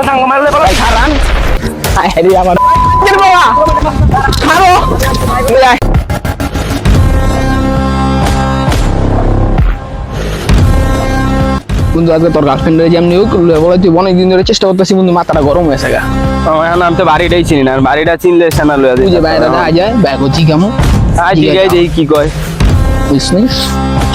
সাঙ্গ মারলে বলো খারান আরে আমার বাবা মারো বন্ধু আজকে তোর গার্লফ্রেন্ডের যেমনি হোক বলে তুই অনেকদিন ধরে চেষ্টা করতেছি বন্ধু মাথাটা গরম হয়েছে গা। এখন আমি তো বাড়িটাই চিনি না, বাড়িটা চিনলে সেনা লইয়া তুই যে বাইরে দেখা যায় ব্যাগ হচ্ছি কেমন ঠিক আছে কি কয়। বুঝছিস?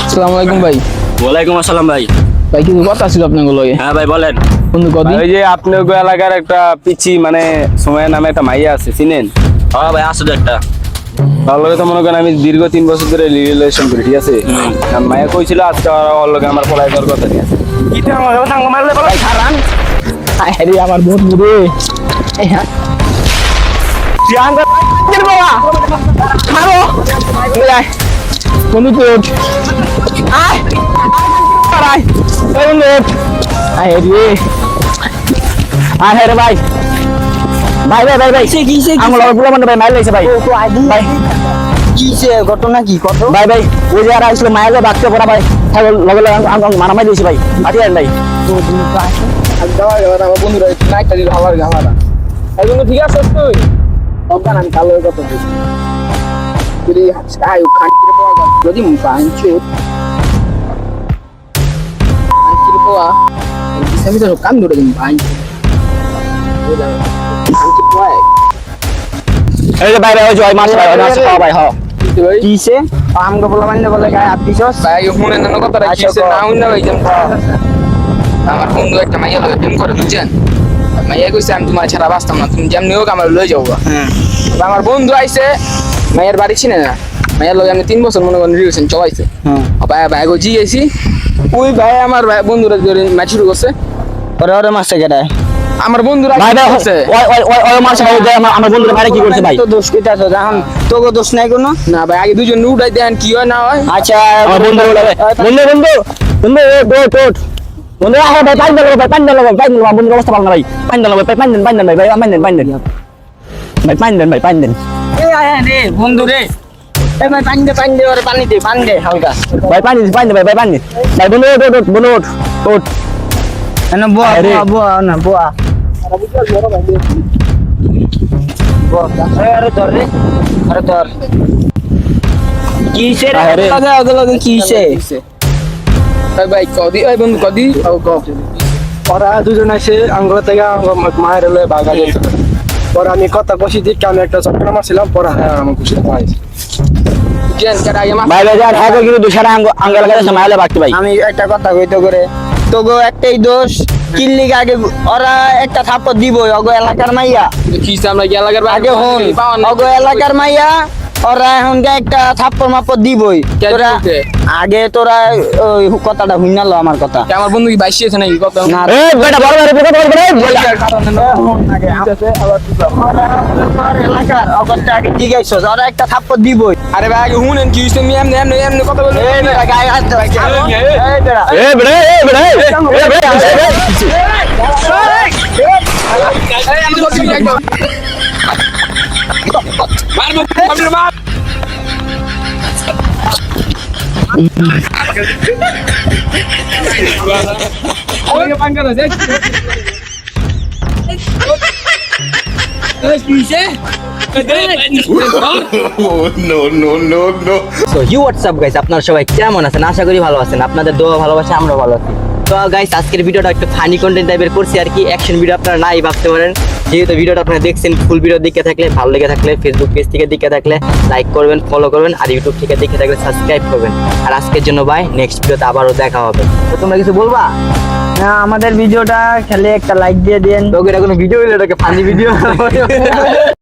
আসসালামু আলাইকুম ভাই। ওয়ালাইকুম আসসালাম ভাই। ভাই কিছু কথা ছিল আপনার লগে। হ্যাঁ ভাই বলেন। বন্ধু কদি ওই যে আপনার এলাকার একটা পিচি মানে সময় নামে একটা মাইয়া আছে চিনেন? হ্যাঁ ভাই আসো তো একটা। তার লগে তো মনে করেন আমি দীর্ঘ 3 বছর ধরে রিলেশন করি, ঠিক আছে? আর মাইয়া কইছিল আজকে ওর লগে আমার পড়াই করার কথা নিয়ে আছে। কি তুই আমার সাঙ্গ মারলে বলো খারান আরে আমার বন্ধু রে তুই আঙ্গ বাবা মারো বন্ধু তুই আয় আয় বন্ধু আয় রে আয় রে ভাই ভাই ভাই ভাই ভাই কিসে আমার পুরো মানে ভাই মাইল লাইছে ভাই তো আইডি ভাই কিসে ঘটনা কি কত ভাই ভাই ওই যে আর আইছিল মাইলে বাক্তে পড়া ভাই লগে লগে মারামারি দিয়েছে ভাই আদি আর নাই তো তুমি তো আসো আজ দাও আমার বন্ধুরা নাইটটা দিল হাওয়ার গাওয়াটা এই বন্ধু ঠিক আছে তুই অজ্ঞান আমি কালো কথা বলছি যদি আয়ু খানকির পাওয়া যদি বাঞ্চো খানকির পাওয়া আমি তো কান ধরে দিন বাঞ্চো খানকির পাওয়া এই যে বাইরে ওই জয় মাছ পাওয়া ভাই হ কিসে আমগো বলা মানে বলে গায় আপিছস ভাই মনে না কথা কিসে না হইনা ভাই যেন আমার বন্ধু একটা মাইয়া লয়ে প্রেম করে বুঝছেন মাইয়া কইছে আমি তোমার ছাড়া বাঁচতাম না, তুমি যেমনি হোক আমার লয়ে যাও। আমার বন্ধু আইছে মাইয়ার বাড়ি চিনে না, মাইয়ার লগে আমি 3 বছর মনে করেন রিলেশন চলাইছে। ভাই ভাই গো জি আইছি ওই ভাই আমার ভাই বন্ধুরা ধরে ম্যাচ শুরু করছে ওরে ওরে মাসে গেডা আমার বন্ধুরা ভাই ভাই ওই মাসে ভাই আমার বন্ধুরা বাইরে কি করছে ভাই তো দোষ কইতাছো এখন তোগো দোষ নাই কোনো না ভাই আগে দুজন উঠাই দেন কি হয় না হয়। আচ্ছা আমার বন্ধু বন্ধু বন্ধু বন্ধু টোট বন্ধু আহে ভাই পানি দাও ভাই পানি দাও ভাই পানি দাও বন্ধু অবস্থা ভালো না ভাই পানি দাও ভাই পানি দেন ভাই ভাই পানি দেন ভাই পানি দেন এই আয় রে বন্ধু রে এই ভাই পানি দে ওরে পানি দে হালকা ভাই পানি দে ভাই পানি ভাই বন্ধু বন্ধু ওঠ না বুয়া না বুয়া আরে ধর রে আরে ধর কিসে রে আগে কিসে ভাই কদি ভাই বন্ধু কদি ওরা দুজন আছে আঙ্গুল থেকে মায়ের লয়ে বাগা যেত পরে আমি কথা কষি দিই আমি একটা চক্কর মারছিলাম পরে হ্যাঁ আমার খুশি পাইছি আমি একটা কথা কইতে করে তোগো একটাই দোষ কিল্লি আগে ওরা একটা থাপ্পড় দিবই অগো এলাকার মাইয়া আগে হন অগো এলাকার মাইয়া ওরা এখন একটা থাপ্পড় মাপ্পড় দিবই তোরা আগে তোরা ওই কথাটা হুইনালো আমার কথা আমার বন্ধু কি বাইশি আছে নাকি কথা না এ বেটা বড় বড় কথা বল রে এলাকার অগটা আগে ঠিক আছে ওরা একটা থাপ্পড় দিবই আরে ভাই আগে হুনেন কি হইছে আমি এমনি কথা বল এই বেটা গায়ে হাত দাও এই বেটা এই বেটা আপনারা সবাই কেমন আছেন? আশা করি ভালো আছেন। আপনাদের দোয়া ভালোবাসা আমরা ভালো আছি। তো গাইস আজকের ভিডিওটা একটু ফানি কন্টেন্ট টাইপের করছি আর কি, অ্যাকশন ভিডিও আপনারা নাই ভাবতে পারেন। যেহেতু ভিডিওটা আপনারা দেখছেন ফুল ভিডিও দেখে থাকলে, ভালো লেগে থাকলে ফেসবুক পেজ থেকে দেখে থাকলে লাইক করবেন, ফলো করবেন, আর ইউটিউব থেকে দেখে থাকলে সাবস্ক্রাইব করবেন। আর আজকের জন্য বাই, নেক্সট ভিডিওতে আবারও দেখা হবে। তো তোমরা কিছু বলবা? হ্যাঁ আমাদের ভিডিওটা খেলে একটা লাইক দিয়ে দেন। তোকে এটা কোনো ভিডিও হইলো, এটাকে ফানি ভিডিও